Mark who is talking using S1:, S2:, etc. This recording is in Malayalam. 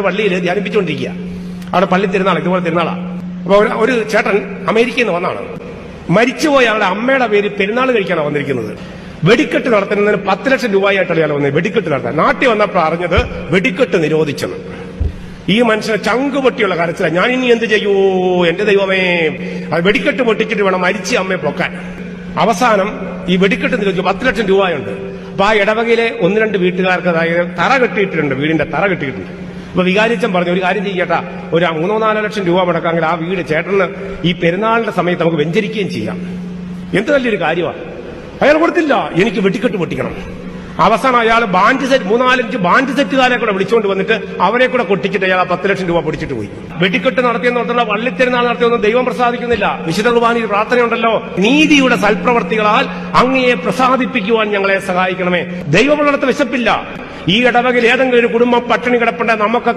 S1: പള്ളിയിൽ ധ്യാനിപ്പിച്ചുകൊണ്ടിരിക്കുക. അവിടെ പള്ളി തിരുനാൾ, ഇതുപോലെ തിരുനാളാ. അപ്പൊ ഒരു ചേട്ടൻ അമേരിക്കയിൽ നിന്ന് വന്നാണ്. മരിച്ചുപോയ ആളുടെ അമ്മയുടെ പേര് പെരുന്നാൾ കഴിക്കാനാണ് വന്നിരിക്കുന്നത്. വെടിക്കെട്ട് നടത്തുന്നതിന് 10 ലക്ഷം രൂപയായിട്ടാണ് ഇയാൾ വന്നത് വെടിക്കെട്ട് നടത്താൻ. നാട്ടിൽ വന്നപ്പോൾ അറിഞ്ഞത് വെടിക്കെട്ട് നിരോധിച്ചെന്ന്. ഈ മനുഷ്യനെ ചങ്കുപൊട്ടിയുള്ള കരച്ചില. ഞാൻ ഇനി എന്ത് ചെയ്യൂ, എന്റെ ദൈവമേ, അത് വെടിക്കെട്ട് പൊട്ടിച്ചിട്ട് വേണം മരിച്ച അമ്മയെ പൊക്കാൻ. അവസാനം ഈ വെടിക്കെട്ട് നിരോധിച്ചു. 10 ലക്ഷം രൂപയുണ്ട്. അപ്പൊ ആ ഇടവകയിലെ 1-2 വീട്ടുകാർക്ക് അതായത് തറ കെട്ടിയിട്ടുണ്ട്, വീടിന്റെ തറ കെട്ടിയിട്ടുണ്ട്. അപ്പൊ വികാരിച്ചൻ പറഞ്ഞു, ഒരു കാര്യം ചെയ്യട്ടാ, ഒരു 3-4 ലക്ഷം രൂപ മുടക്കാമെങ്കിൽ ആ വീട് ചേട്ടന് ഈ പെരുന്നാളിന്റെ സമയത്ത് നമുക്ക് വെഞ്ചരിക്കുകയും ചെയ്യാം. എന്ത് നല്ലൊരു കാര്യമാണ്. അയാൾ കൊടുത്തില്ല, എനിക്ക് വെടിക്കെട്ട് പൊട്ടിക്കണം. അവസാനം അയാൾ 3-4-5 ബാൻഡ് സെറ്റുകാരെ കൂടെ വിളിച്ചുകൊണ്ട് വന്നിട്ട് അവരെ കൂടെ കൊട്ടിച്ചിട്ട് അയാൾ 10 ലക്ഷം രൂപ പൊടിച്ചിട്ട് പോയി. വെടിക്കെട്ട് നടത്തിയെന്നുള്ള വള്ളിത്തിരുന്നാൾ നടത്തിയൊന്നും ദൈവം പ്രസാദിക്കുന്നില്ല. വിശുദ്ധ കുർബാനയിൽ പ്രാർത്ഥനയുണ്ടല്ലോ, നീതിയുടെ സൽപ്രവർത്തികളാൽ അങ്ങയെ പ്രസാദിപ്പിക്കുവാൻ ഞങ്ങളെ സഹായിക്കണമേ. ദൈവമുള്ളിടത്ത് വിശപ്പില്ല. ഈ ഇടവകയിൽ ഏതെങ്കിലും ഒരു കുടുംബം പട്ടിണി കിടപ്പുണ്ടെങ്കിൽ നമുക്ക്